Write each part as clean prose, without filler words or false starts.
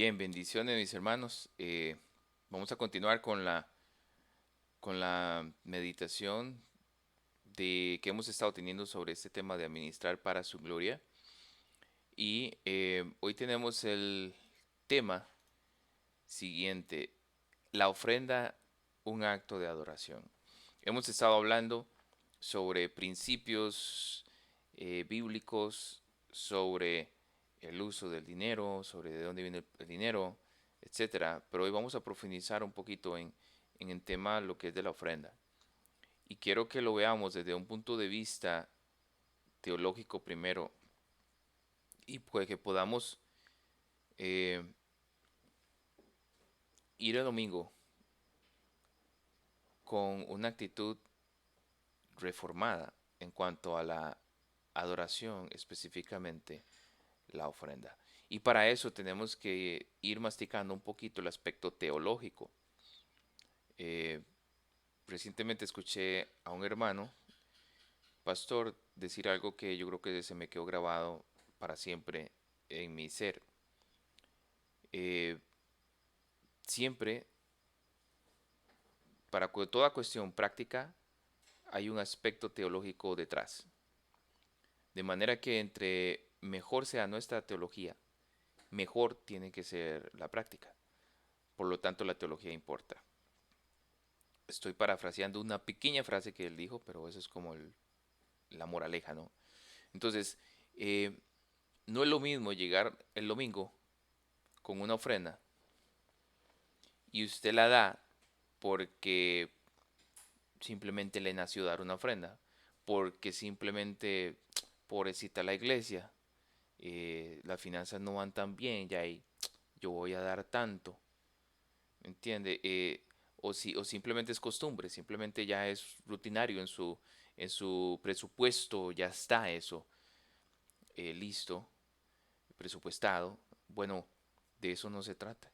Bien, bendiciones mis hermanos. Vamos a continuar con la meditación que hemos estado teniendo sobre este tema de administrar para su gloria. Y hoy tenemos el tema siguiente, la ofrenda, un acto de adoración. Hemos estado hablando sobre principios bíblicos, sobre el uso del dinero, sobre de dónde viene el dinero, etcétera. Pero hoy vamos a profundizar un poquito en el tema lo que es de la ofrenda. Y quiero que lo veamos desde un punto de vista teológico primero y pues que podamos eh, ir el domingo con una actitud reformada en cuanto a la adoración, específicamente la ofrenda. Y para eso tenemos que ir masticando un poquito el aspecto teológico. Eh, Recientemente escuché a un hermano, pastor, decir algo que yo creo que se me quedó grabado para siempre en mi ser. Eh, Siempre, para toda cuestión práctica, hay un aspecto teológico detrás. De manera que entre mejor sea nuestra teología, mejor tiene que ser la práctica. Por lo tanto, la teología importa. Estoy parafraseando una pequeña frase que él dijo, pero eso es como la moraleja, ¿no? Entonces, eh, no es lo mismo llegar el domingo con una ofrenda y usted la da porque simplemente le nació dar una ofrenda, porque simplemente, pobrecita la iglesia, las finanzas no van tan bien, ya ahí yo voy a dar tanto, ¿entiende? O simplemente es costumbre, simplemente ya es rutinario en su presupuesto, ya está eso listo, presupuestado. Bueno, de eso no se trata.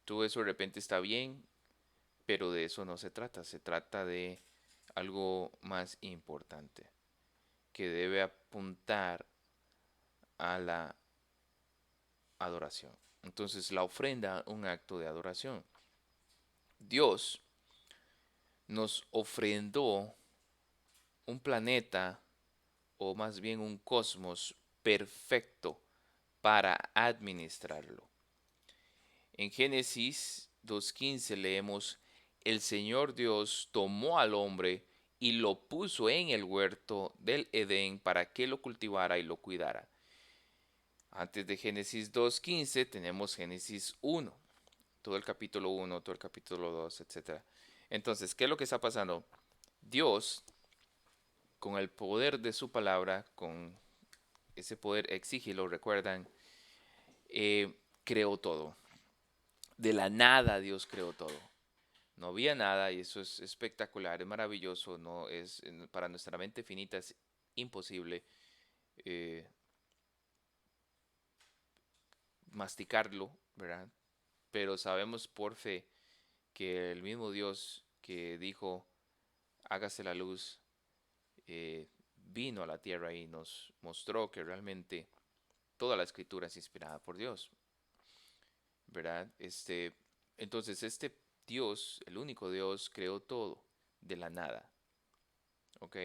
Todo eso de repente está bien, pero de eso no se trata. Se trata de algo más importante, que debe apuntar a la adoración. Entonces, la ofrenda, un acto de adoración. Dios nos ofrendó un planeta, o más bien un cosmos perfecto para administrarlo. En Génesis 2.15 leemos, el Señor Dios tomó al hombre y lo puso en el huerto del Edén para que lo cultivara y lo cuidara. Antes de Génesis 2.15 tenemos Génesis 1, todo el capítulo 1, todo el capítulo 2, etcétera. Entonces, ¿qué es lo que está pasando? Dios, con el poder de su palabra, con ese poder exige, lo recuerdan, creó todo. De la nada Dios creó todo. No había nada y eso es espectacular, es maravilloso, no es para nuestra mente finita es imposible eh, masticarlo, ¿verdad? Pero sabemos por fe que el mismo Dios que dijo hágase la luz vino a la tierra y nos mostró que realmente toda la escritura es inspirada por Dios, ¿verdad? Entonces este Dios, el único Dios, creó todo de la nada, ¿ok?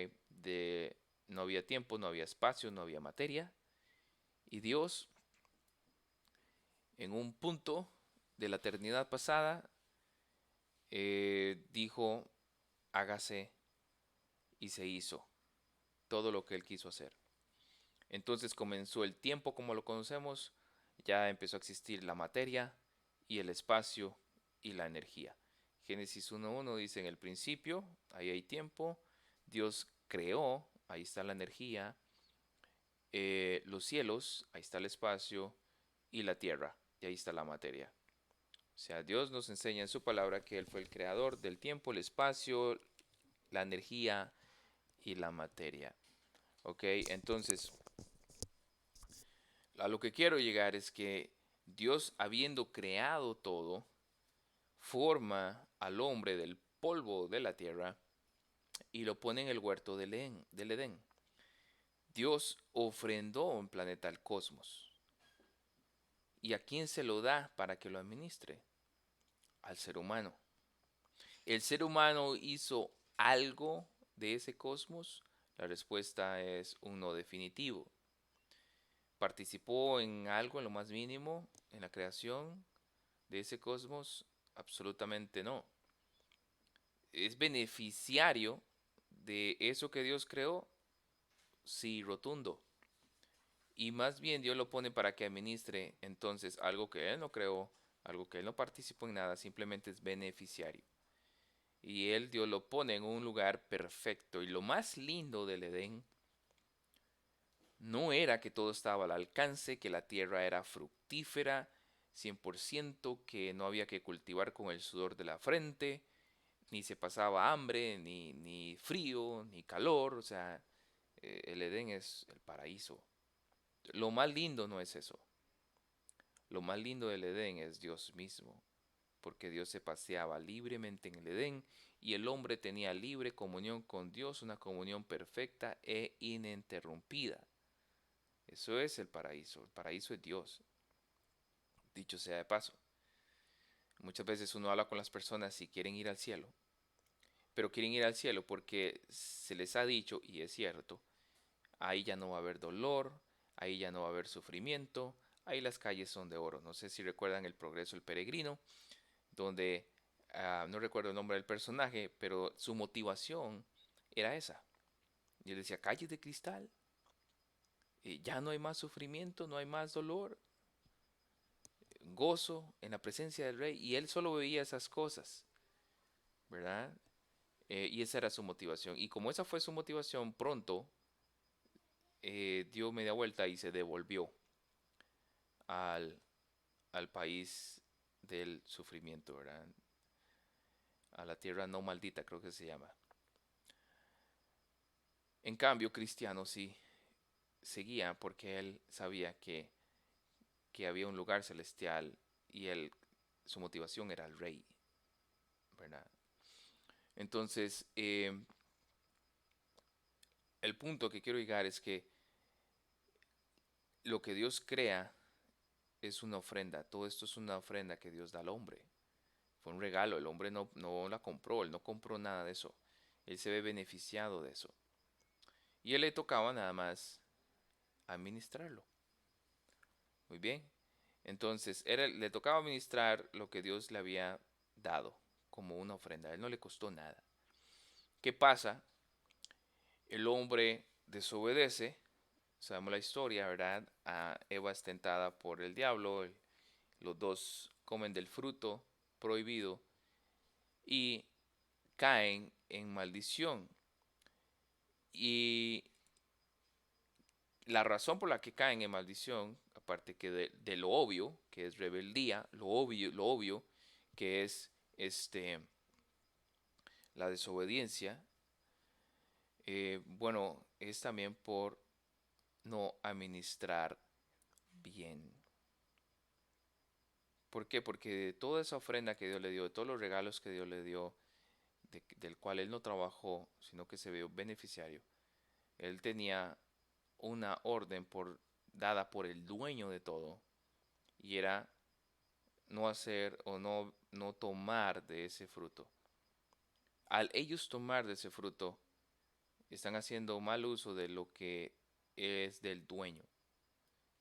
No había tiempo, no había espacio, no había materia. Y Dios, en un punto de la eternidad pasada, dijo, hágase y se hizo todo lo que Él quiso hacer. Entonces comenzó el tiempo como lo conocemos, ya empezó a existir la materia y el espacio y la energía. Génesis 1.1 dice en el principio, ahí hay tiempo, Dios creó, ahí está la energía, los cielos, ahí está el espacio, y la tierra, y ahí está la materia. O sea, Dios nos enseña en su palabra que Él fue el creador del tiempo, el espacio, la energía y la materia. ¿Ok? Entonces, a lo que quiero llegar es que Dios, habiendo creado todo, forma al hombre del polvo de la tierra y lo pone en el huerto del Edén. Dios ofrendó un planeta al cosmos ¿Y a quién se lo da para que lo administre? Al ser humano. ¿El ser humano hizo algo de ese cosmos? La respuesta es un no definitivo. ¿Participó en algo en lo más mínimo en la creación de ese cosmos? Absolutamente no. ¿Es beneficiario de eso que Dios creó? Sí, rotundo. Y más bien Dios lo pone para que administre entonces algo que Él no creó, algo que Él no participó en nada, simplemente es beneficiario. Y Él, Dios lo pone en un lugar perfecto. Y lo más lindo del Edén no era que todo estaba al alcance, que la tierra era fructífera, 100%, que no había que cultivar con el sudor de la frente, ni se pasaba hambre, ni frío, ni calor. O sea, el Edén es el paraíso. Lo más lindo no es eso. Lo más lindo del Edén es Dios mismo, porque Dios se paseaba libremente en el Edén y el hombre tenía libre comunión con Dios, una comunión perfecta e ininterrumpida. Eso es el paraíso es Dios, dicho sea de paso. Muchas veces uno habla con las personas si quieren ir al cielo, pero quieren ir al cielo porque se les ha dicho, y es cierto, ahí ya no va a haber dolor, ahí ya no va a haber sufrimiento, ahí las calles son de oro. No sé si recuerdan El Progreso del Peregrino, donde no recuerdo el nombre del personaje, pero su motivación era esa. Y él decía, calles de cristal, ya no hay más sufrimiento, no hay más dolor, gozo en la presencia del rey, y él solo veía esas cosas, ¿verdad? Y esa era su motivación. Y como esa fue su motivación, pronto dio media vuelta y se devolvió al, al país del sufrimiento, ¿verdad? A la tierra no maldita, creo que se llama. En cambio, Cristiano sí seguía porque él sabía que había un lugar celestial y él, su motivación era el rey, ¿verdad? Entonces, el punto que quiero llegar es que lo que Dios crea es una ofrenda. Todo esto es una ofrenda que Dios da al hombre. Fue un regalo. El hombre no la compró. Él no compró nada de eso. Él se ve beneficiado de eso. Y él le tocaba nada más administrarlo. Muy bien. Entonces, le tocaba administrar lo que Dios le había dado como una ofrenda. A él no le costó nada. ¿Qué pasa? El hombre desobedece. Sabemos la historia, ¿verdad? Eva es tentada por el diablo. Los dos comen del fruto prohibido y caen en maldición. Y la razón por la que caen en maldición, aparte que de lo obvio, que es rebeldía, lo obvio, que es la desobediencia, bueno, es también por no administrar bien. ¿Por qué? Porque de toda esa ofrenda que Dios le dio, de todos los regalos que Dios le dio, del cual él no trabajó, sino que se vio beneficiario, él tenía una orden dada por el dueño de todo, y era no hacer o no tomar de ese fruto. Al ellos tomar de ese fruto, están haciendo mal uso de lo que es del dueño.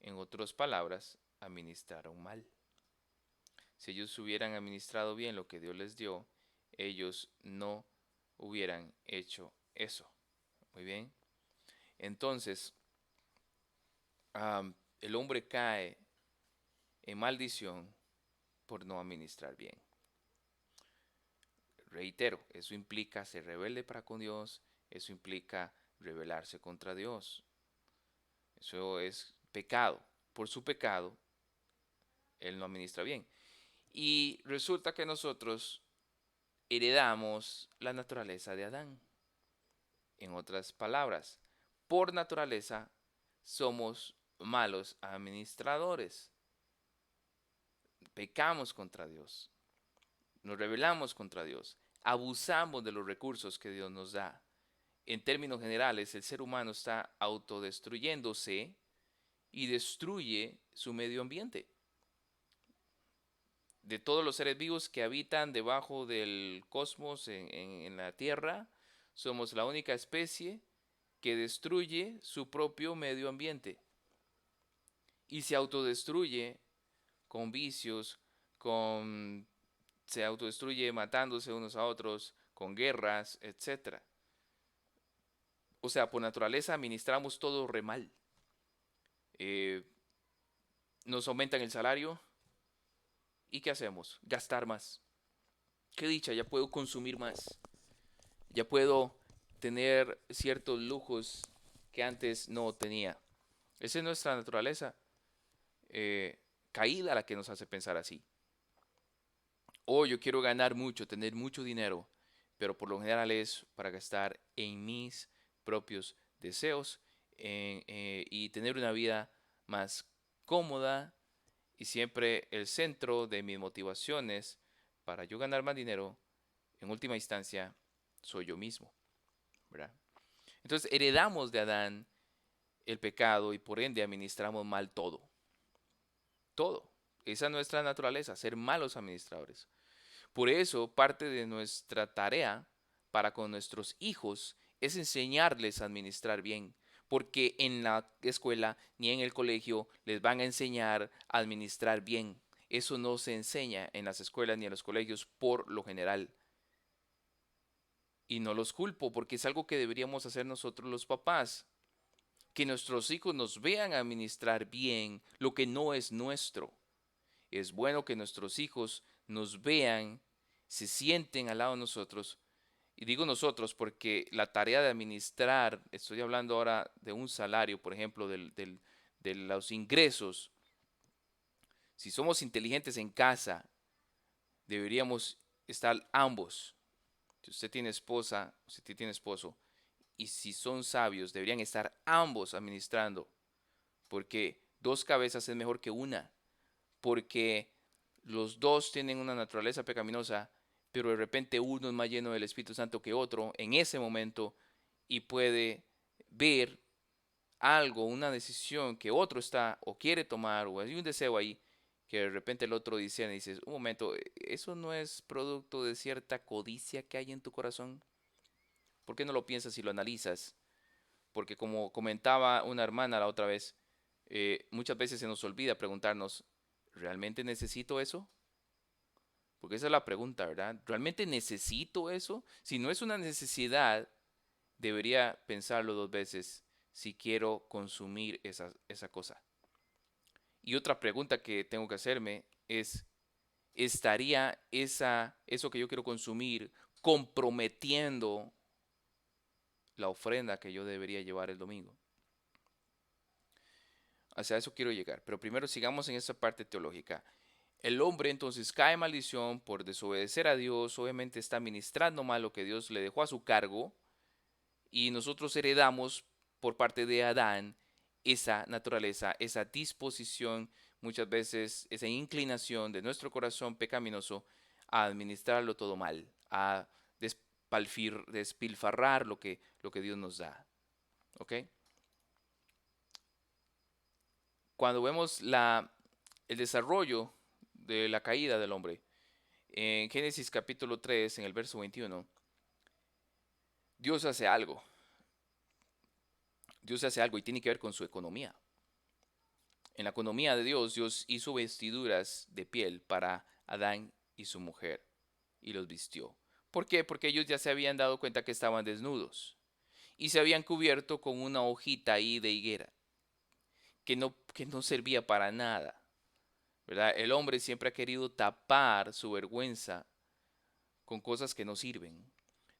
En otras palabras, administraron mal. Si ellos hubieran administrado bien lo que Dios les dio, ellos no hubieran hecho eso. Muy bien. Entonces, el hombre cae en maldición por no administrar bien. Reitero, eso implica ser rebelde para con Dios, eso implica rebelarse contra Dios. Eso es pecado. Por su pecado, él no administra bien. Y resulta que nosotros heredamos la naturaleza de Adán. En otras palabras, por naturaleza somos malos administradores. Pecamos contra Dios. Nos rebelamos contra Dios. Abusamos de los recursos que Dios nos da. En términos generales, el ser humano está autodestruyéndose y destruye su medio ambiente. de todos los seres vivos que habitan debajo del cosmos en la Tierra, somos la única especie que destruye su propio medio ambiente y se autodestruye con vicios, con se autodestruye matándose unos a otros, con guerras, etcétera. O sea, por naturaleza administramos todo re mal. Eh, nos aumentan el salario y ¿qué hacemos? Gastar más. Qué dicha, ya puedo consumir más. Ya puedo tener ciertos lujos que antes no tenía. Esa es nuestra naturaleza caída la que nos hace pensar así. O yo quiero ganar mucho, tener mucho dinero, pero por lo general es para gastar en mis propios deseos y tener una vida más cómoda y siempre el centro de mis motivaciones para yo ganar más dinero, en última instancia, soy yo mismo, ¿verdad? Entonces heredamos de Adán el pecado y por ende administramos mal todo. Todo. Esa es nuestra naturaleza, ser malos administradores. Por eso, parte de nuestra tarea para con nuestros hijos es enseñarles a administrar bien, porque en la escuela ni en el colegio les van a enseñar a administrar bien. Eso no se enseña en las escuelas ni en los colegios por lo general. Y no los culpo porque es algo que deberíamos hacer nosotros los papás. Que nuestros hijos nos vean administrar bien lo que no es nuestro. Es bueno que nuestros hijos nos vean, se sienten al lado de nosotros. Y digo nosotros porque la tarea de administrar, estoy hablando ahora de un salario, por ejemplo, de los ingresos. Si somos inteligentes en casa, deberíamos estar ambos. Si usted tiene esposa, si usted tiene esposo, y si son sabios, deberían estar ambos administrando. Porque dos cabezas es mejor que una. Porque los dos tienen una naturaleza pecaminosa, pero de repente uno es más lleno del Espíritu Santo que otro en ese momento y puede ver algo, una decisión que otro está o quiere tomar o hay un deseo ahí que de repente el otro dice y dices, un momento, ¿eso no es producto de cierta codicia que hay en tu corazón? ¿Por qué no lo piensas y lo analizas? Porque como comentaba una hermana la otra vez, muchas veces se nos olvida preguntarnos, ¿realmente necesito eso? Porque esa es la pregunta, ¿verdad? ¿Realmente necesito eso? Si no es una necesidad, debería pensarlo dos veces si quiero consumir esa cosa. Y otra pregunta que tengo que hacerme es, ¿estaría eso que yo quiero consumir comprometiendo la ofrenda que yo debería llevar el domingo? Hacia eso quiero llegar. Pero primero sigamos en esta parte teológica. El hombre entonces cae en maldición por desobedecer a Dios, obviamente está ministrando mal lo que Dios le dejó a su cargo y nosotros heredamos por parte de Adán esa naturaleza, esa disposición, muchas veces esa inclinación de nuestro corazón pecaminoso a administrarlo todo mal, a despilfarrar lo que Dios nos da. ¿Ok? Cuando vemos el desarrollo de la caída del hombre, en Génesis capítulo 3, en el verso 21, Dios hace algo. Dios hace algo y tiene que ver con su economía. En la economía de Dios, Dios hizo vestiduras de piel para Adán y su mujer y los vistió. ¿Por qué? Porque ellos ya se habían dado cuenta que estaban desnudos y se habían cubierto con una hojita ahí de higuera que no servía para nada, ¿verdad? El hombre siempre ha querido tapar su vergüenza con cosas que no sirven.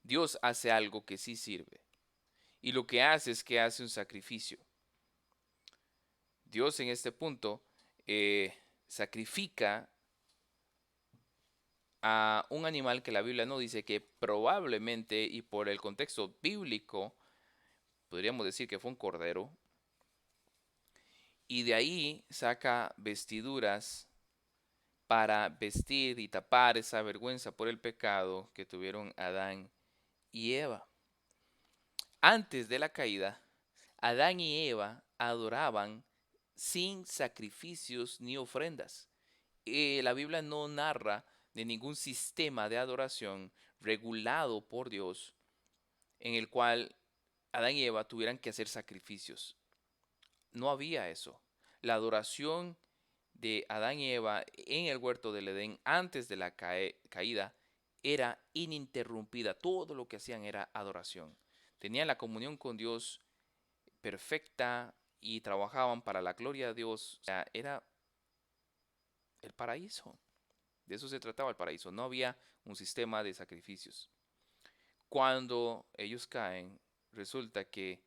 Dios hace algo que sí sirve y lo que hace es que hace un sacrificio. Dios en este punto sacrifica a un animal que la Biblia no dice que probablemente y por el contexto bíblico podríamos decir que fue un cordero y de ahí saca vestiduras para vestir y tapar esa vergüenza por el pecado que tuvieron Adán y Eva. Antes de la caída, Adán y Eva adoraban sin sacrificios ni ofrendas. La Biblia no narra de ningún sistema de adoración regulado por Dios en el cual Adán y Eva tuvieran que hacer sacrificios. No había eso. La adoración de Adán y Eva en el huerto del Edén antes de la caída era ininterrumpida. Todo lo que hacían era adoración. Tenían la comunión con Dios perfecta y trabajaban para la gloria de Dios. O sea, era el paraíso. De eso se trataba el paraíso. No había un sistema de sacrificios. Cuando ellos caen, resulta que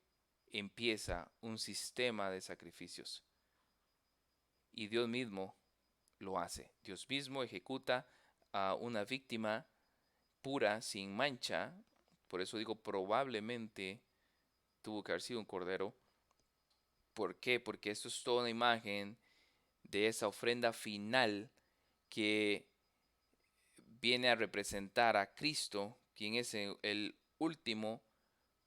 empieza un sistema de sacrificios. Y Dios mismo lo hace. Dios mismo ejecuta a una víctima pura, sin mancha. Por eso digo, probablemente tuvo que haber sido un cordero. ¿Por qué? Porque esto es toda una imagen de esa ofrenda final que viene a representar a Cristo, quien es el último,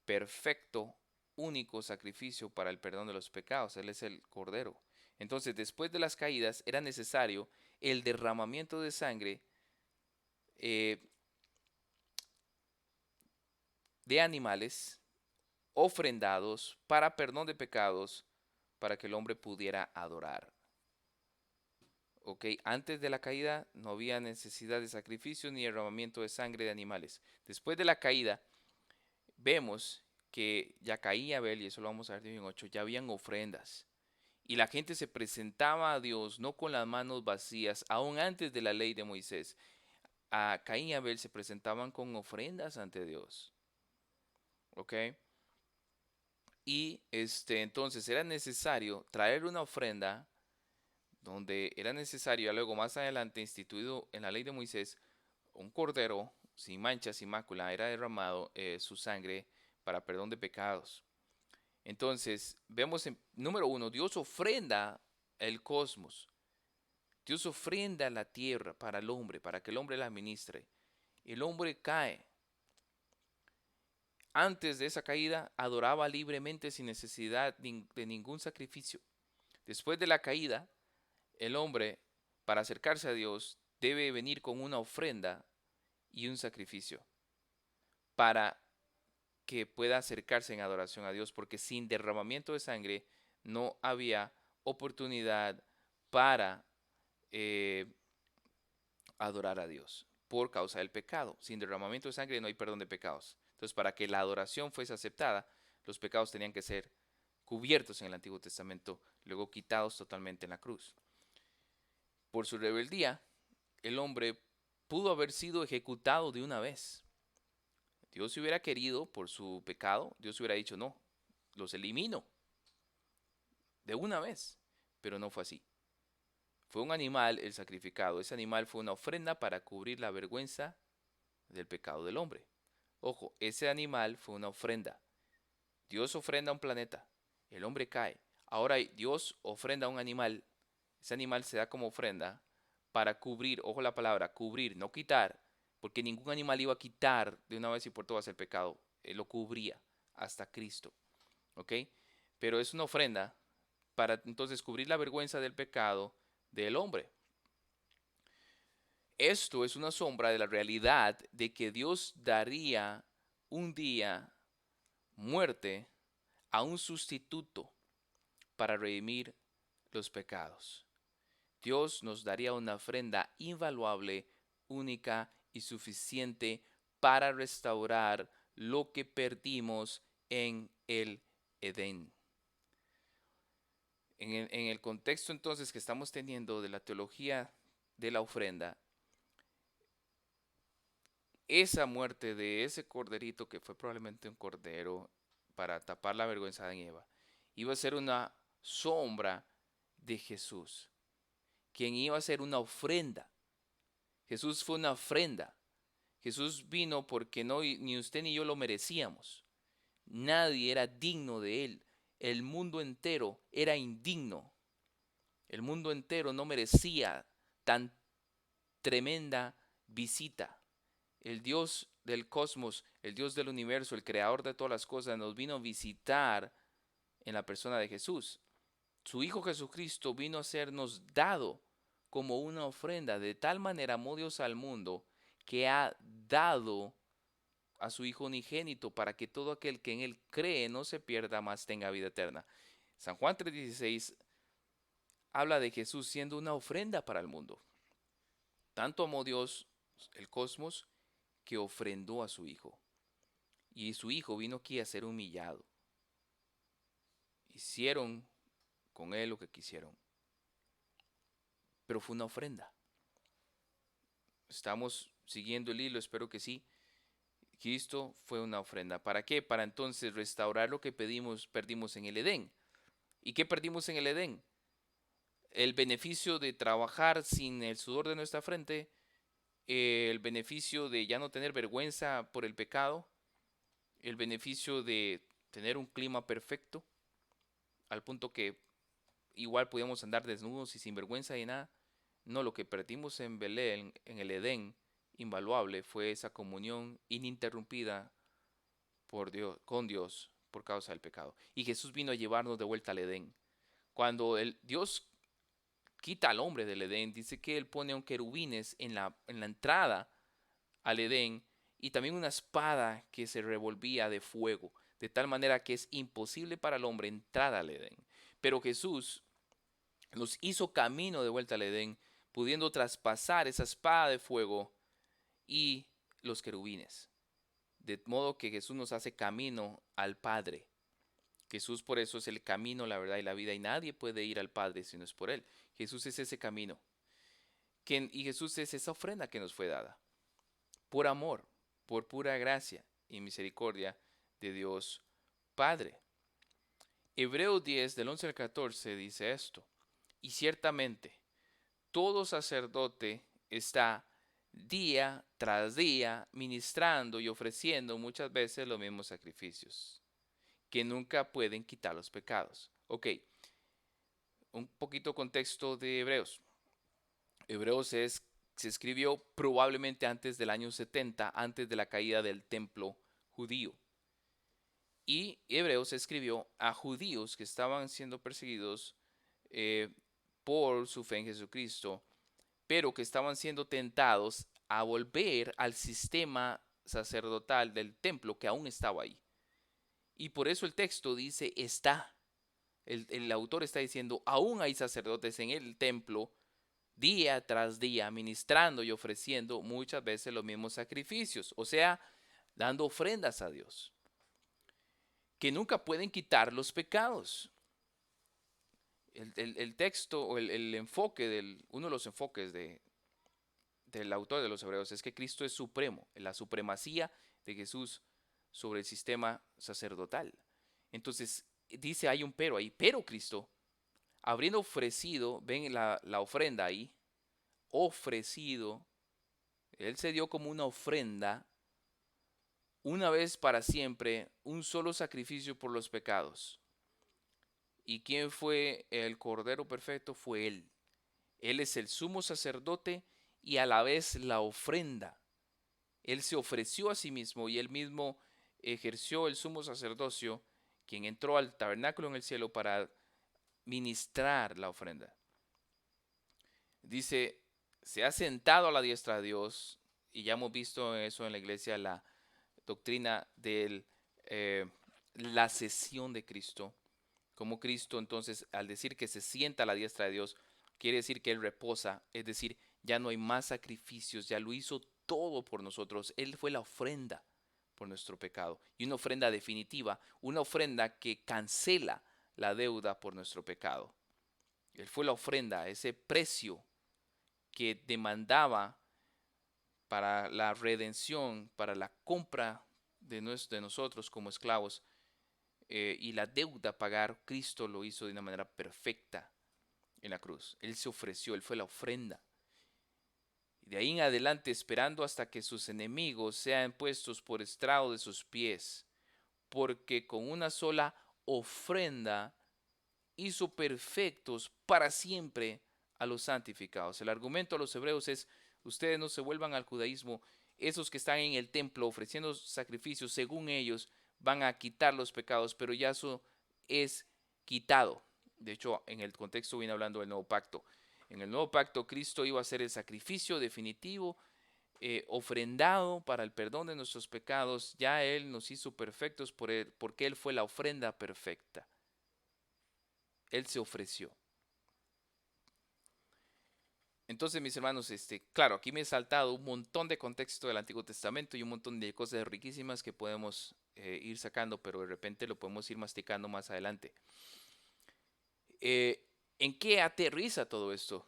perfecto, único sacrificio para el perdón de los pecados. Él es el cordero. Entonces, después de las caídas, era necesario el derramamiento de sangre eh, de animales ofrendados para perdón de pecados, para que el hombre pudiera adorar. ¿Ok? Antes de la caída no había necesidad de sacrificio ni derramamiento de sangre de animales. Después de la caída, vemos que ya caía Abel, y eso lo vamos a ver en 8, ya habían ofrendas. Y la gente se presentaba a Dios no con las manos vacías, aún antes de la ley de Moisés. A Caín y Abel se presentaban con ofrendas ante Dios. ¿Ok? Y entonces era necesario traer una ofrenda donde era necesario, ya luego más adelante instituido en la ley de Moisés, un cordero sin mancha, sin mácula, era derramado su sangre para perdón de pecados. Entonces, vemos en número uno, Dios ofrenda el cosmos. Dios ofrenda la tierra para el hombre, para que el hombre la administre. El hombre cae. Antes de esa caída, adoraba libremente sin necesidad de ningún sacrificio. Después de la caída, el hombre, para acercarse a Dios, debe venir con una ofrenda y un sacrificio para que pueda acercarse en adoración a Dios, porque sin derramamiento de sangre no había oportunidad para eh, adorar a Dios por causa del pecado. Sin derramamiento de sangre no hay perdón de pecados. Entonces, para que la adoración fuese aceptada, los pecados tenían que ser cubiertos en el Antiguo Testamento, luego quitados totalmente en la cruz. Por su rebeldía, el hombre pudo haber sido ejecutado de una vez. Dios si hubiera querido, por su pecado, Dios hubiera dicho, no, los elimino de una vez, pero no fue así. Fue un animal el sacrificado. Ese animal fue una ofrenda para cubrir la vergüenza del pecado del hombre. Ojo, ese animal fue una ofrenda. Dios ofrenda a un planeta, el hombre cae. Ahora Dios ofrenda a un animal. Ese animal se da como ofrenda para cubrir, ojo la palabra, cubrir, no quitar, porque ningún animal iba a quitar de una vez y por todas el pecado. Él lo cubría hasta Cristo. ¿Ok? Pero es una ofrenda para entonces cubrir la vergüenza del pecado del hombre. Esto es una sombra de la realidad de que Dios daría un día muerte a un sustituto para redimir los pecados. Dios nos daría una ofrenda invaluable, única y suficiente para restaurar lo que perdimos en el Edén. En el contexto entonces que estamos teniendo de la teología de la ofrenda, esa muerte de ese corderito, que fue probablemente un cordero para tapar la vergüenza de Eva, iba a ser una sombra de Jesús, quien iba a ser una ofrenda. Jesús fue una ofrenda. Jesús vino porque no, ni usted ni yo lo merecíamos. Nadie era digno de él. El mundo entero era indigno. El mundo entero no merecía tan tremenda visita. El Dios del cosmos, el Dios del universo, el creador de todas las cosas, nos vino a visitar en la persona de Jesús. Su Hijo Jesucristo vino a sernos dado como una ofrenda. De tal manera amó Dios al mundo que ha dado a su Hijo unigénito para que todo aquel que en Él cree no se pierda, mas tenga vida eterna. San Juan 3:16 habla de Jesús siendo una ofrenda para el mundo. Tanto amó Dios el cosmos que ofrendó a su Hijo. Y su Hijo vino aquí a ser humillado. Hicieron con Él lo que quisieron. Pero fue una ofrenda. Estamos siguiendo el hilo, espero que sí. Cristo fue una ofrenda. ¿Para qué? Para entonces restaurar lo que perdimos en el Edén. ¿Y qué perdimos en el Edén? El beneficio de trabajar sin el sudor de nuestra frente, el beneficio de ya no tener vergüenza por el pecado, el beneficio de tener un clima perfecto, al punto que igual podíamos andar desnudos y sin vergüenza y nada. No, lo que perdimos en Belén, en el Edén, invaluable, fue esa comunión ininterrumpida por Dios, con Dios por causa del pecado. Y Jesús vino a llevarnos de vuelta al Edén. Cuando Dios quita al hombre del Edén, dice que él pone un querubines en la entrada al Edén y también una espada que se revolvía de fuego, de tal manera que es imposible para el hombre entrar al Edén. Pero Jesús nos hizo camino de vuelta al Edén, pudiendo traspasar esa espada de fuego y los querubines. De modo que Jesús nos hace camino al Padre. Jesús por eso es el camino, la verdad y la vida, y nadie puede ir al Padre si no es por Él. Jesús es ese camino. Y Jesús es esa ofrenda que nos fue dada. Por amor, por pura gracia y misericordia de Dios Padre. Hebreos 10, del 11 al 14, dice esto. Y ciertamente, todo sacerdote está día tras día ministrando y ofreciendo muchas veces los mismos sacrificios, que nunca pueden quitar los pecados. Ok, un poquito contexto de Hebreos. Se escribió probablemente antes del año 70, antes de la caída del templo judío. Y Hebreos se escribió a judíos que estaban siendo perseguidos eh, por su fe en Jesucristo, pero que estaban siendo tentados a volver al sistema sacerdotal del templo que aún estaba ahí. Y por eso el texto dice está. El autor está diciendo, aún hay sacerdotes en el templo día tras día ministrando y ofreciendo muchas veces los mismos sacrificios, o sea, dando ofrendas a Dios, que nunca pueden quitar los pecados. El texto o el enfoque, uno de los enfoques del autor de los Hebreos es que Cristo es supremo, la supremacía de Jesús sobre el sistema sacerdotal. Entonces dice, hay un pero ahí, pero Cristo, habiendo ofrecido, ven la ofrenda ahí, ofrecido, Él se dio como una ofrenda, una vez para siempre, un solo sacrificio por los pecados. ¿Y quién fue el Cordero Perfecto? Fue Él. Él es el sumo sacerdote y a la vez la ofrenda. Él se ofreció a sí mismo y él mismo ejerció el sumo sacerdocio, quien entró al tabernáculo en el cielo para ministrar la ofrenda. Dice, se ha sentado a la diestra de Dios, y ya hemos visto eso en la iglesia, la doctrina de la cesión de Cristo. Como Cristo entonces, al decir que se sienta a la diestra de Dios, quiere decir que Él reposa, es decir, ya no hay más sacrificios, ya lo hizo todo por nosotros. Él fue la ofrenda por nuestro pecado, y una ofrenda definitiva, una ofrenda que cancela la deuda por nuestro pecado. Él fue la ofrenda, ese precio que demandaba para la redención, para la compra de nosotros como esclavos, y la deuda a pagar. Cristo lo hizo de una manera perfecta en la cruz. Él se ofreció, Él fue la ofrenda. Y de ahí en adelante, esperando hasta que sus enemigos sean puestos por estrado de sus pies, porque con una sola ofrenda hizo perfectos para siempre a los santificados. El argumento a los hebreos es, ustedes no se vuelvan al judaísmo, esos que están en el templo ofreciendo sacrificios, según ellos, van a quitar los pecados, pero ya eso es quitado. De hecho, en el contexto viene hablando del nuevo pacto. En el nuevo pacto, Cristo iba a ser el sacrificio definitivo, ofrendado para el perdón de nuestros pecados. Ya Él nos hizo perfectos por él, porque Él fue la ofrenda perfecta. Él se ofreció. Entonces, mis hermanos, claro, aquí me he saltado un montón de contexto del Antiguo Testamento y un montón de cosas riquísimas que podemos ir sacando, pero de repente lo podemos ir masticando más adelante. ¿En qué aterriza todo esto?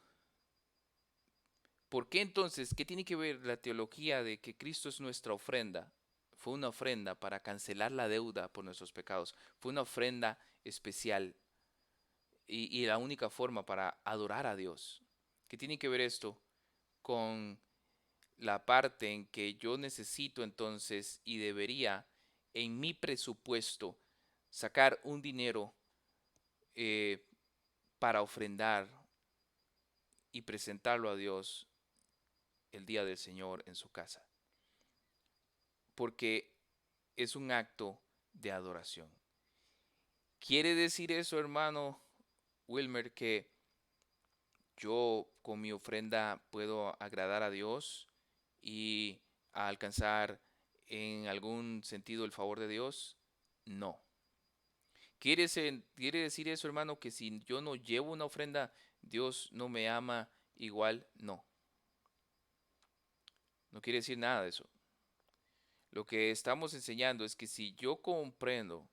¿Por qué entonces, qué tiene que ver la teología de que Cristo es nuestra ofrenda? Fue una ofrenda para cancelar la deuda por nuestros pecados. Fue una ofrenda especial y la única forma para adorar a Dios. ¿Qué tiene que ver esto con la parte en que yo necesito entonces y debería en mi presupuesto sacar un dinero eh, para ofrendar y presentarlo a Dios el día del Señor en su casa? Porque es un acto de adoración. ¿Quiere decir eso, hermano Wilmer, que yo con mi ofrenda puedo agradar a Dios y alcanzar en algún sentido el favor de Dios? No. ¿Quiere decir eso, hermano, que si yo no llevo una ofrenda, Dios no me ama igual? No. No quiere decir nada de eso. Lo que estamos enseñando es que si yo comprendo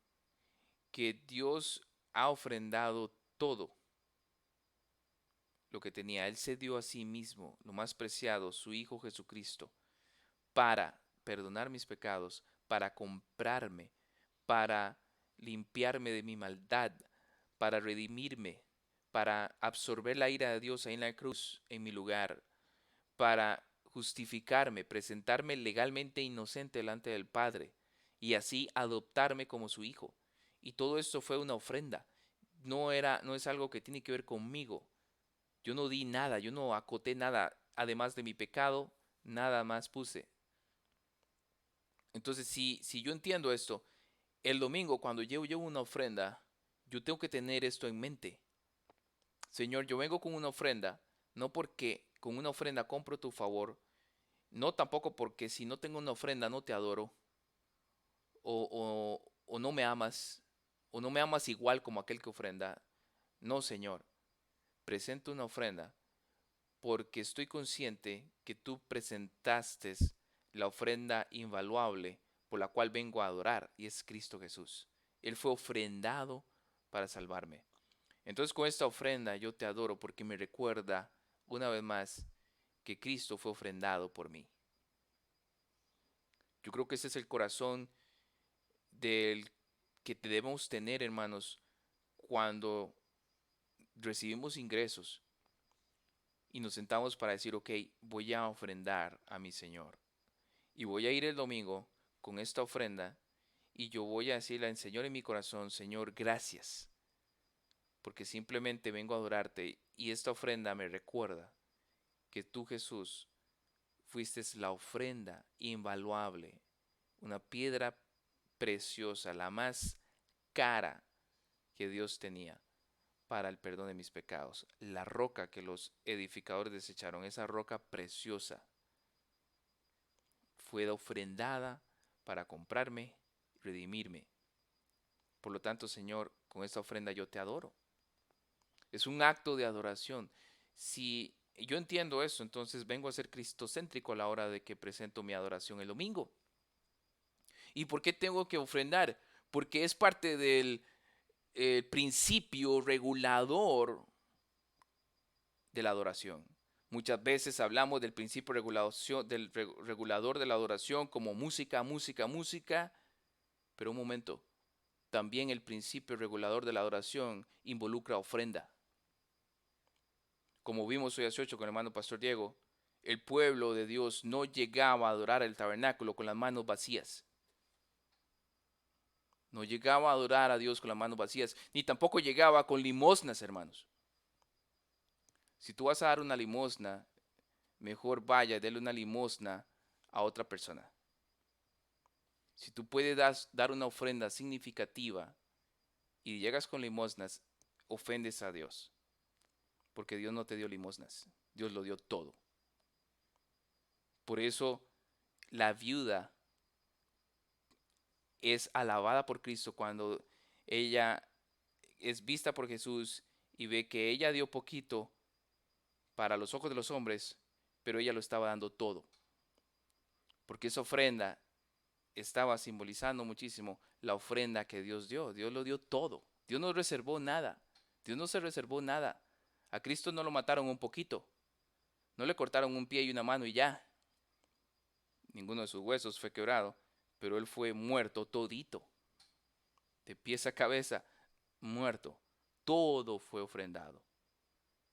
que Dios ha ofrendado todo lo que tenía, Él se dio a sí mismo, lo más preciado, su Hijo Jesucristo, para perdonar mis pecados, para comprarme, para limpiarme de mi maldad, para redimirme, para absorber la ira de Dios ahí en la cruz, en mi lugar, para justificarme, presentarme legalmente inocente delante del Padre y así adoptarme como su hijo. Y todo esto fue una ofrenda. No es algo que tiene que ver conmigo. Yo no di nada, yo no acoté nada, además de mi pecado, nada más puse. Entonces, si yo entiendo esto, el domingo cuando yo llevo una ofrenda, yo tengo que tener esto en mente. Señor, yo vengo con una ofrenda, no porque con una ofrenda compro tu favor, no tampoco porque si no tengo una ofrenda no te adoro, o no me amas, o no me amas igual como aquel que ofrenda. No, Señor, presento una ofrenda porque estoy consciente que tú presentaste la ofrenda invaluable por la cual vengo a adorar, y es Cristo Jesús. Él fue ofrendado para salvarme. Entonces con esta ofrenda yo te adoro porque me recuerda una vez más que Cristo fue ofrendado por mí. Yo creo que ese es el corazón del que debemos tener, hermanos, cuando recibimos ingresos y nos sentamos para decir, ok, voy a ofrendar a mi Señor. Y voy a ir el domingo con esta ofrenda y yo voy a decirle al Señor en mi corazón, Señor, gracias, porque simplemente vengo a adorarte y esta ofrenda me recuerda que tú, Jesús, fuiste la ofrenda invaluable, una piedra preciosa, la más cara que Dios tenía para el perdón de mis pecados. La roca que los edificadores desecharon, esa roca preciosa, fue ofrendada para comprarme, redimirme. Por lo tanto, Señor, con esta ofrenda yo te adoro. Es un acto de adoración. Si yo entiendo eso, entonces vengo a ser cristocéntrico a la hora de que presento mi adoración el domingo. ¿Y por qué tengo que ofrendar? Porque es parte del principio regulador de la adoración. Muchas veces hablamos del principio regulador de la adoración como música, música, música, pero un momento, también el principio regulador de la adoración involucra ofrenda. Como vimos hoy a 8 con el hermano Pastor Diego, el pueblo de Dios no llegaba a adorar el tabernáculo con las manos vacías. No llegaba a adorar a Dios con las manos vacías, ni tampoco llegaba con limosnas, hermanos. Si tú vas a dar una limosna, mejor vaya y dele una limosna a otra persona. Si tú puedes dar una ofrenda significativa y llegas con limosnas, ofendes a Dios. porque Dios no te dio limosnas, Dios lo dio todo. Por eso la viuda es alabada por Cristo cuando ella es vista por Jesús y ve que ella dio poquito para los ojos de los hombres, pero ella lo estaba dando todo, porque esa ofrenda estaba simbolizando muchísimo la ofrenda que Dios dio. Dios lo dio todo. Dios no reservó nada. Dios no se reservó nada. A Cristo no lo mataron un poquito. No le cortaron un pie y una mano y ya. Ninguno de sus huesos fue quebrado, pero él fue muerto todito. De pies a cabeza, muerto. Todo fue ofrendado,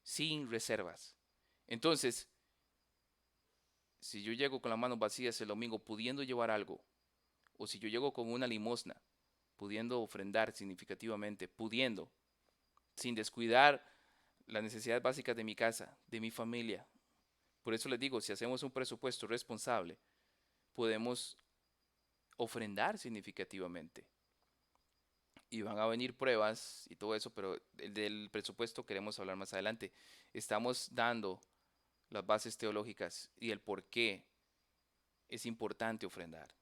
sin reservas. Entonces, si yo llego con las manos vacías el domingo pudiendo llevar algo, o si yo llego con una limosna, pudiendo ofrendar significativamente, pudiendo, sin descuidar las necesidades básicas de mi casa, de mi familia. Por eso les digo, si hacemos un presupuesto responsable, podemos ofrendar significativamente. Y van a venir pruebas y todo eso, pero el del presupuesto queremos hablar más adelante. Estamos dando las bases teológicas y el por qué es importante ofrendar.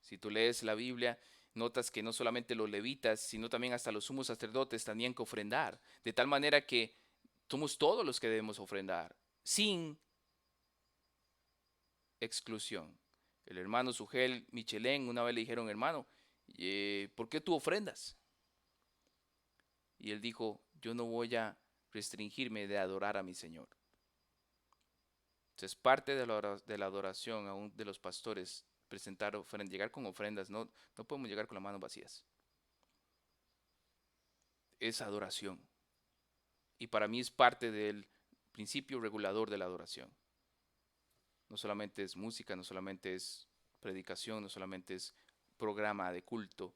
Si tú lees la Biblia, notas que no solamente los levitas, sino también hasta los sumos sacerdotes tenían que ofrendar, de tal manera que somos todos los que debemos ofrendar, sin exclusión. El hermano Sugel Michelén una vez le dijeron, hermano, ¿por qué tú ofrendas? Y él dijo, yo no voy a restringirme de adorar a mi Señor. Entonces, parte de la adoración aún de los pastores, presentar ofrendas, llegar con ofrendas, no podemos llegar con las manos vacías. Es adoración. Y para mí es parte del principio regulador de la adoración. No solamente es música, no solamente es predicación, no solamente es programa de culto,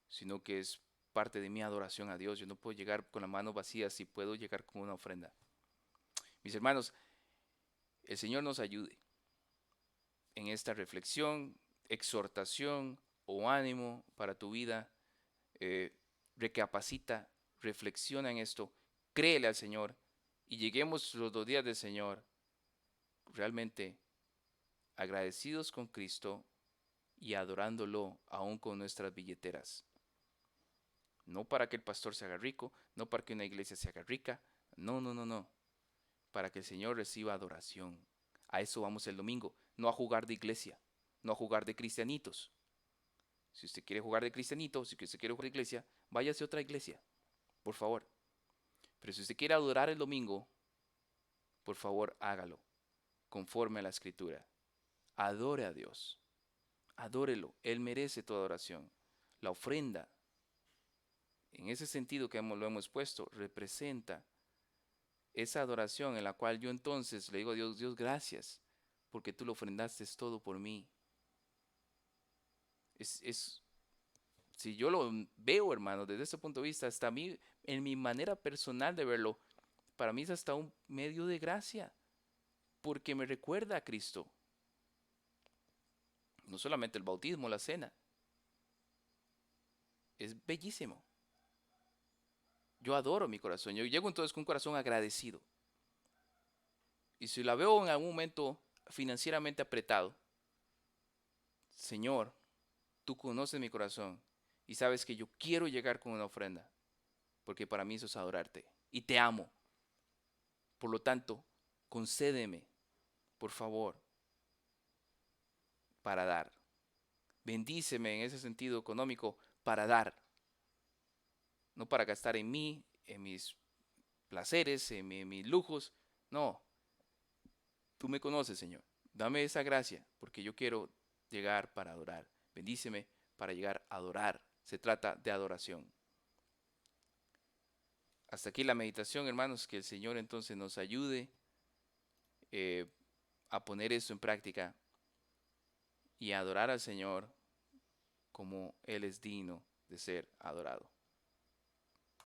sino que es parte de mi adoración a Dios. Yo no puedo llegar con las manos vacías si puedo llegar con una ofrenda. Mis hermanos, el Señor nos ayude en esta reflexión, exhortación o ánimo para tu vida. Recapacita, reflexiona en esto, créele al Señor y lleguemos los 2 días del Señor realmente agradecidos con Cristo y adorándolo aún con nuestras billeteras. No para que el pastor se haga rico, no para que una iglesia se haga rica, no, no, no, no. Para que el Señor reciba adoración. A eso vamos el domingo, no a jugar de iglesia, no a jugar de cristianitos. Si usted quiere jugar de cristianito, si usted quiere jugar de iglesia, váyase a otra iglesia, por favor. Pero si usted quiere adorar el domingo, por favor hágalo, conforme a la escritura. Adore a Dios, adórelo, Él merece tu adoración. La ofrenda, en ese sentido que lo hemos puesto, representa esa adoración en la cual yo entonces le digo a Dios, Dios, gracias, porque tú lo ofrendaste todo por mí. Si yo lo veo, hermano, desde ese punto de vista, hasta a mí, en mi manera personal de verlo, para mí es hasta un medio de gracia, porque me recuerda a Cristo. No solamente el bautismo, la cena. Es bellísimo. Yo adoro mi corazón. Yo llego entonces con un corazón agradecido. Y si la veo en algún momento financieramente apretado, Señor, tú conoces mi corazón y sabes que yo quiero llegar con una ofrenda, porque para mí eso es adorarte. Y te amo. Por lo tanto, concédeme, por favor, para dar. Bendíceme en ese sentido económico para dar. No para gastar en mí, en mis placeres, en mis lujos. No, tú me conoces, Señor. Dame esa gracia, porque yo quiero llegar para adorar. Bendíceme para llegar a adorar. Se trata de adoración. Hasta aquí la meditación, hermanos. Que el Señor entonces nos ayude eh, a poner esto en práctica y a adorar al Señor como Él es digno de ser adorado.